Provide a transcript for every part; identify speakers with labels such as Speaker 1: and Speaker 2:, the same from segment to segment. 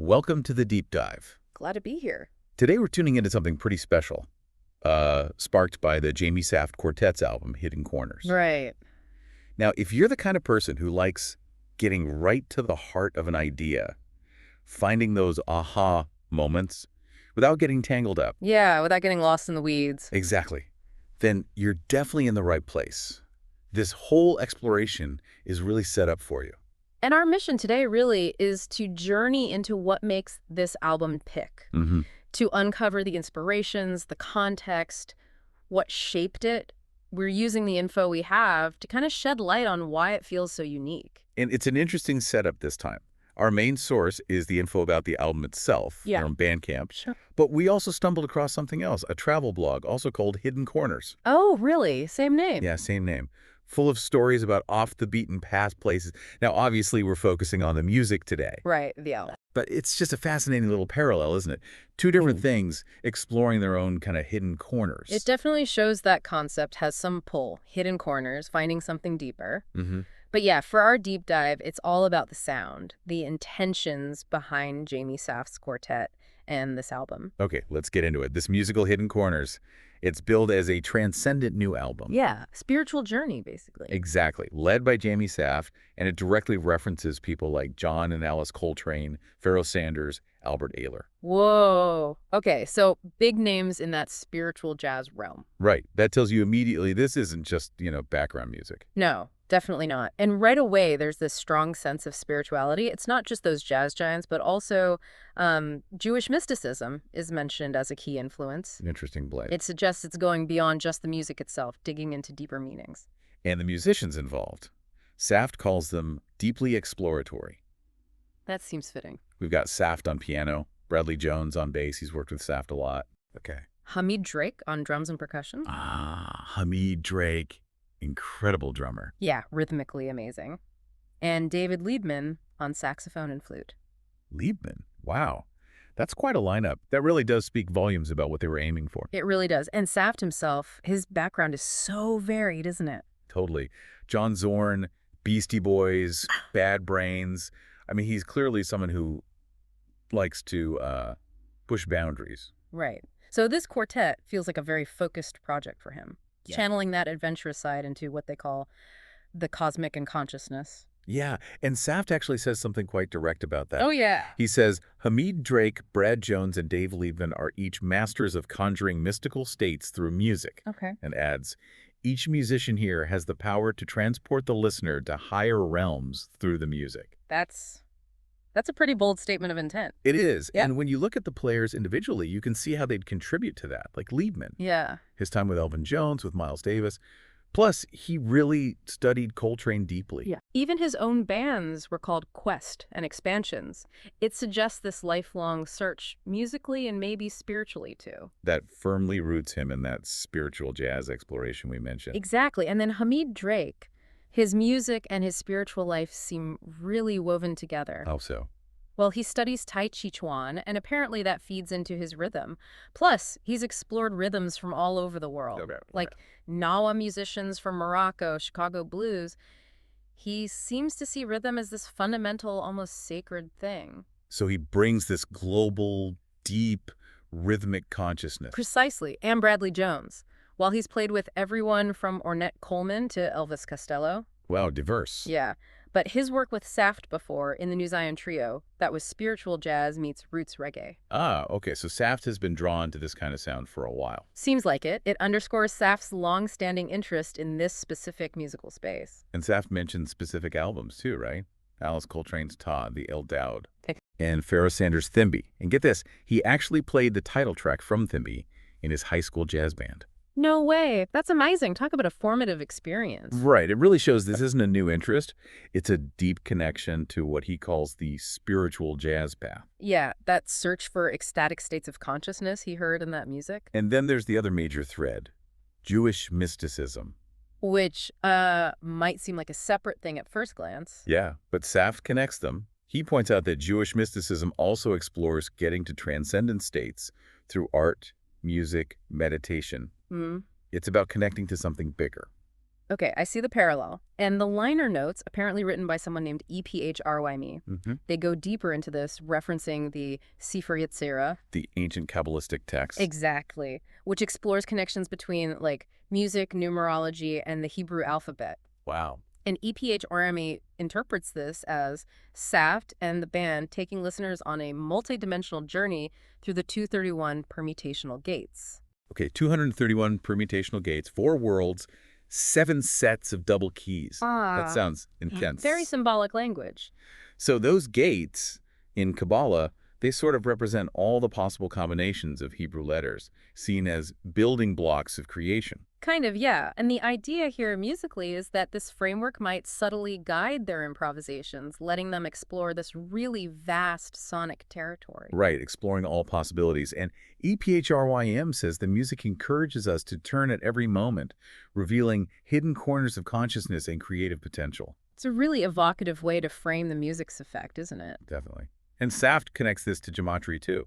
Speaker 1: Welcome to the Deep Dive.
Speaker 2: Glad to be here.
Speaker 1: Today we're tuning into something pretty special, sparked by the Jamie Saft Quartet's album, Hidden Corners.
Speaker 2: Right.
Speaker 1: Now, if you're the kind of person who likes getting right to the heart of an idea, finding those aha moments without getting tangled up.
Speaker 2: Yeah, without getting lost in the weeds.
Speaker 1: Exactly. Then you're definitely in the right place. This whole exploration is really set up for you.
Speaker 2: And our mission today really is to journey into what makes this album tick, to uncover the inspirations, the context, what shaped it. We're using the info we have to kind of shed light on why it feels so unique.
Speaker 1: And it's an interesting setup this time. Our main source is the info about the album itself from Bandcamp.
Speaker 2: Sure.
Speaker 1: But we also stumbled across something else, a travel blog, also called Hidden Corners.
Speaker 2: Oh, really? Same name?
Speaker 1: Yeah, same name. Full of stories about off-the-beaten-path places. Now, obviously, we're focusing on the music today.
Speaker 2: Right, the album.
Speaker 1: But it's just a fascinating little parallel, isn't it? Two different things exploring their own kind of hidden corners.
Speaker 2: It definitely shows that concept has some pull, hidden corners, finding something deeper. But yeah, for our deep dive, it's all about the sound, the intentions behind Jamie Saft's quartet and this album.
Speaker 1: Okay, let's get into it. This musical Hidden Corners, it's billed as a transcendent new album.
Speaker 2: Yeah, spiritual journey, basically.
Speaker 1: Exactly. Led by Jamie Saft, and it directly references people like John and Alice Coltrane, Pharoah Sanders, Albert Ayler.
Speaker 2: Whoa. Okay, so big names in that spiritual jazz realm.
Speaker 1: Right. That tells you immediately this isn't just, background music.
Speaker 2: No, definitely not. And right away, there's this strong sense of spirituality. It's not just those jazz giants, but also Jewish mysticism is mentioned as a key influence.
Speaker 1: An interesting blend.
Speaker 2: It suggests it's going beyond just the music itself, digging into deeper meanings.
Speaker 1: And the musicians involved. Saft calls them deeply exploratory.
Speaker 2: That seems fitting.
Speaker 1: We've got Saft on piano, Bradley Jones on bass. He's worked with Saft a lot. Okay.
Speaker 2: Hamid Drake on drums and percussion.
Speaker 1: Hamid Drake. Incredible drummer.
Speaker 2: Yeah, rhythmically amazing. And David Liebman on saxophone and flute.
Speaker 1: Liebman? Wow. That's quite a lineup. That really does speak volumes about what they were aiming for.
Speaker 2: It really does. And Saft himself, his background is so varied, isn't it?
Speaker 1: Totally. John Zorn, Beastie Boys, Bad Brains. I mean, he's clearly someone who likes to push boundaries.
Speaker 2: Right. So this quartet feels like a very focused project for him, channeling that adventurous side into what they call the cosmic and consciousness.
Speaker 1: Yeah, and Saft actually says something quite direct about that.
Speaker 2: Oh, yeah.
Speaker 1: He says, Hamid Drake, Brad Jones, and Dave Liebman are each masters of conjuring mystical states through music.
Speaker 2: Okay.
Speaker 1: And adds, each musician here has the power to transport the listener to higher realms through the music.
Speaker 2: That's a pretty bold statement of intent.
Speaker 1: It is.
Speaker 2: Yeah.
Speaker 1: And when you look at the players individually, you can see how they'd contribute to that, like Liebman.
Speaker 2: Yeah.
Speaker 1: His time with Elvin Jones, with Miles Davis. Plus, he really studied Coltrane deeply.
Speaker 2: Yeah. Even his own bands were called Quest and Expansions. It suggests this lifelong search, musically and maybe spiritually, too.
Speaker 1: That firmly roots him in that spiritual jazz exploration we mentioned.
Speaker 2: Exactly. And then Hamid Drake, his music and his spiritual life seem really woven together.
Speaker 1: How so?
Speaker 2: Well, he studies Tai Chi Chuan, and apparently that feeds into his rhythm. Plus, he's explored rhythms from all over the world, like Nawa musicians from Morocco, Chicago blues. He seems to see rhythm as this fundamental, almost sacred thing.
Speaker 1: So he brings this global, deep, rhythmic consciousness.
Speaker 2: Precisely, and Bradley Jones. While he's played with everyone from Ornette Coleman to Elvis Costello.
Speaker 1: Wow, diverse.
Speaker 2: Yeah. But his work with Saft before in the New Zion Trio, that was spiritual jazz meets roots reggae.
Speaker 1: Ah, okay. So Saft has been drawn to this kind of sound for a while.
Speaker 2: Seems like it. It underscores Saft's long-standing interest in this specific musical space.
Speaker 1: And Saft mentioned specific albums too, right? Alice Coltrane's Todd, the El Dowd, and Pharoah Sanders' Thimby. And get this, he actually played the title track from Thimby in his high school jazz band.
Speaker 2: No way. That's amazing. Talk about a formative experience.
Speaker 1: Right. It really shows this isn't a new interest. It's a deep connection to what he calls the spiritual jazz path.
Speaker 2: Yeah, that search for ecstatic states of consciousness he heard in that music.
Speaker 1: And then there's the other major thread, Jewish mysticism.
Speaker 2: Which might seem like a separate thing at first glance.
Speaker 1: Yeah, but Saft connects them. He points out that Jewish mysticism also explores getting to transcendent states through art, music, meditation. It's about connecting to something bigger.
Speaker 2: Okay, I see the parallel. And the liner notes, apparently written by someone named E.P.H.R.Y.Me, they go deeper into this, referencing the Sefer Yetzirah.
Speaker 1: The ancient Kabbalistic texts.
Speaker 2: Exactly. Which explores connections between, like, music, numerology, and the Hebrew alphabet.
Speaker 1: Wow.
Speaker 2: And E.P.H.R.M.E. interprets this as Saft and the band taking listeners on a multidimensional journey through the 231 permutational gates.
Speaker 1: Okay, 231 permutational gates, 4 worlds, 7 sets of double keys. That
Speaker 2: Ah,
Speaker 1: sounds intense.
Speaker 2: very symbolic language.
Speaker 1: So those gates in Kabbalah, they sort of represent all the possible combinations of Hebrew letters, seen as building blocks of creation.
Speaker 2: Kind of, yeah. And the idea here musically is that this framework might subtly guide their improvisations, letting them explore this really vast sonic territory.
Speaker 1: Right, exploring all possibilities. And EPHRYM says the music encourages us to turn at every moment, revealing hidden corners of consciousness and creative potential.
Speaker 2: It's a really evocative way to frame the music's effect, isn't it?
Speaker 1: Definitely. And Saft connects this to gematria too.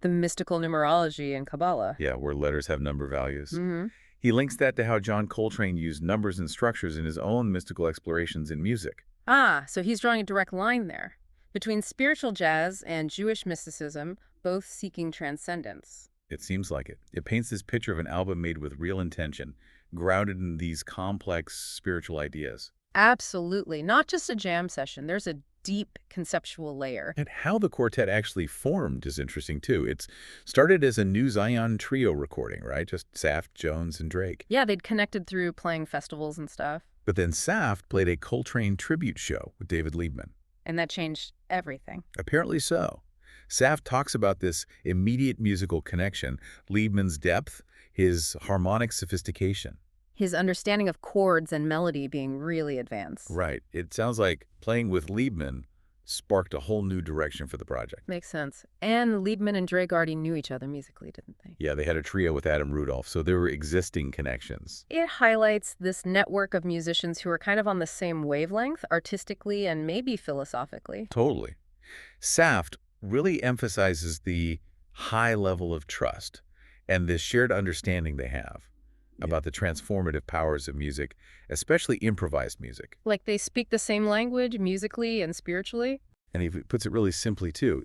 Speaker 2: The mystical numerology in Kabbalah.
Speaker 1: Yeah, where letters have number values.
Speaker 2: Mm-hmm.
Speaker 1: He links that to how John Coltrane used numbers and structures in his own mystical explorations in music.
Speaker 2: Ah, so he's drawing a direct line there between spiritual jazz and Jewish mysticism, both seeking transcendence.
Speaker 1: It seems like it. It paints this picture of an album made with real intention, grounded in these complex spiritual ideas.
Speaker 2: Absolutely. Not just a jam session. There's a deep conceptual layer.
Speaker 1: And how the quartet actually formed is interesting, too. It's started as a New Zion trio recording, right? Just Saft, Jones, and Drake.
Speaker 2: Yeah, they'd connected through playing festivals and stuff.
Speaker 1: But then Saft played a Coltrane tribute show with David Liebman.
Speaker 2: And that changed everything.
Speaker 1: Apparently so. Saft talks about this immediate musical connection, Liebman's depth, his harmonic sophistication.
Speaker 2: His understanding of chords and melody being really advanced.
Speaker 1: Right. It sounds like playing with Liebman sparked a whole new direction for the project.
Speaker 2: Makes sense. And Liebman and Drake already knew each other musically, didn't they?
Speaker 1: Yeah, they had a trio with Adam Rudolph, so there were existing connections.
Speaker 2: It highlights this network of musicians who are kind of on the same wavelength, artistically and maybe philosophically.
Speaker 1: Totally. Saft really emphasizes the high level of trust and this shared understanding they have about the transformative powers of music, especially improvised music.
Speaker 2: Like they speak the same language musically and spiritually?
Speaker 1: And he puts it really simply, too.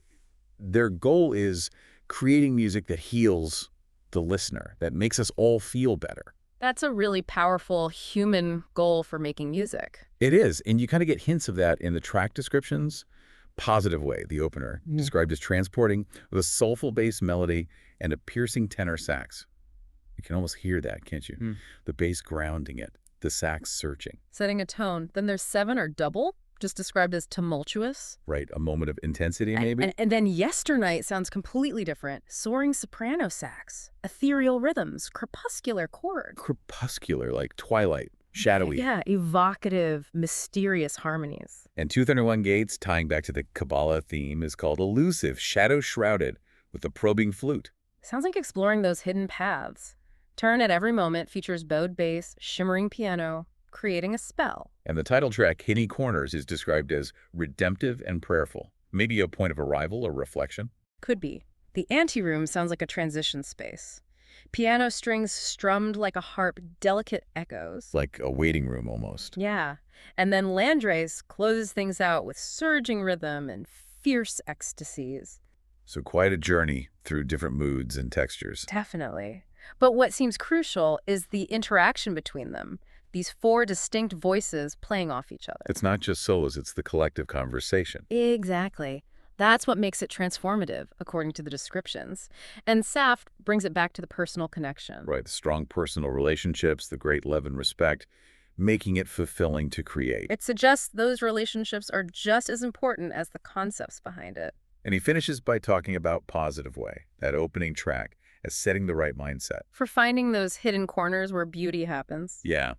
Speaker 1: Their goal is creating music that heals the listener, that makes us all feel better.
Speaker 2: That's a really powerful human goal for making music.
Speaker 1: It is, and you kind of get hints of that in the track descriptions. Positive Way, the opener, described as transporting with a soulful bass melody and a piercing tenor sax. You can almost hear that, can't you? The bass grounding it, the sax searching.
Speaker 2: Setting a tone. Then there's 7 or double, just described as tumultuous.
Speaker 1: Right, a moment of intensity maybe?
Speaker 2: And then Yesternight sounds completely different. Soaring soprano sax, ethereal rhythms, crepuscular chords.
Speaker 1: Crepuscular, like twilight, shadowy.
Speaker 2: Yeah, evocative, mysterious harmonies.
Speaker 1: And 231 Gates, tying back to the Kabbalah theme, is called elusive, shadow-shrouded, with a probing flute.
Speaker 2: Sounds like exploring those hidden paths. Turn at Every Moment features bowed bass, shimmering piano, creating a spell.
Speaker 1: And the title track, Hidden Corners, is described as redemptive and prayerful. Maybe a point of arrival or reflection?
Speaker 2: Could be. The anteroom sounds like a transition space. Piano strings strummed like a harp, delicate echoes.
Speaker 1: Like a waiting room almost.
Speaker 2: Yeah. And then Landrace closes things out with surging rhythm and fierce ecstasies.
Speaker 1: So quite a journey through different moods and textures.
Speaker 2: Definitely. But what seems crucial is the interaction between them. These 4 distinct voices playing off each other.
Speaker 1: It's not just solos, it's the collective conversation.
Speaker 2: Exactly. That's what makes it transformative, according to the descriptions. And Saft brings it back to the personal connection.
Speaker 1: Right, the strong personal relationships, the great love and respect, making it fulfilling to create.
Speaker 2: It suggests those relationships are just as important as the concepts behind it.
Speaker 1: And he finishes by talking about Positive Way, that opening track, as setting the right mindset.
Speaker 2: For finding those hidden corners where beauty happens.
Speaker 1: Yeah.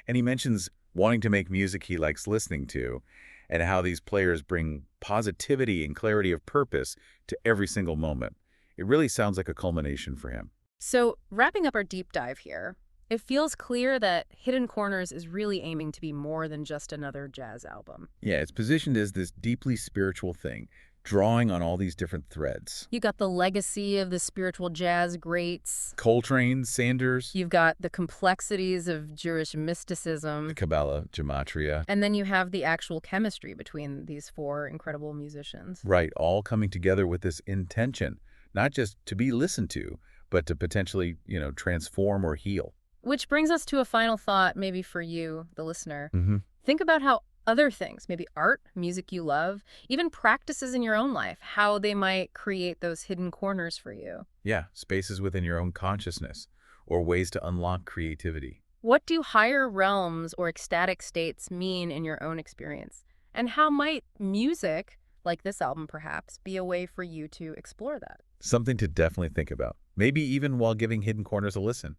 Speaker 1: And he mentions wanting to make music he likes listening to, and how these players bring positivity and clarity of purpose to every single moment. It really sounds like a culmination for him.
Speaker 2: So, wrapping up our deep dive here, it feels clear that Hidden Corners is really aiming to be more than just another jazz album.
Speaker 1: Yeah, it's positioned as this deeply spiritual thing, drawing on all these different threads.
Speaker 2: You got the legacy of the spiritual jazz greats.
Speaker 1: Coltrane, Sanders,
Speaker 2: You've got the complexities of Jewish
Speaker 1: the
Speaker 2: mysticism.
Speaker 1: Kabbalah, Gematria.
Speaker 2: And then you have the actual chemistry between these four incredible musicians.
Speaker 1: Right, all coming together with this intention, not just to be listened to, but to potentially, transform or heal.
Speaker 2: Which brings us to a final thought, maybe for you, the listener.
Speaker 1: Mm-hmm.
Speaker 2: Think about how other things, maybe art, music you love, even practices in your own life, how they might create those hidden corners for you.
Speaker 1: Yeah, spaces within your own consciousness or ways to unlock creativity.
Speaker 2: What do higher realms or ecstatic states mean in your own experience? And how might music, like this album perhaps, be a way for you to explore that?
Speaker 1: Something to definitely think about, maybe even while giving Hidden Corners a listen.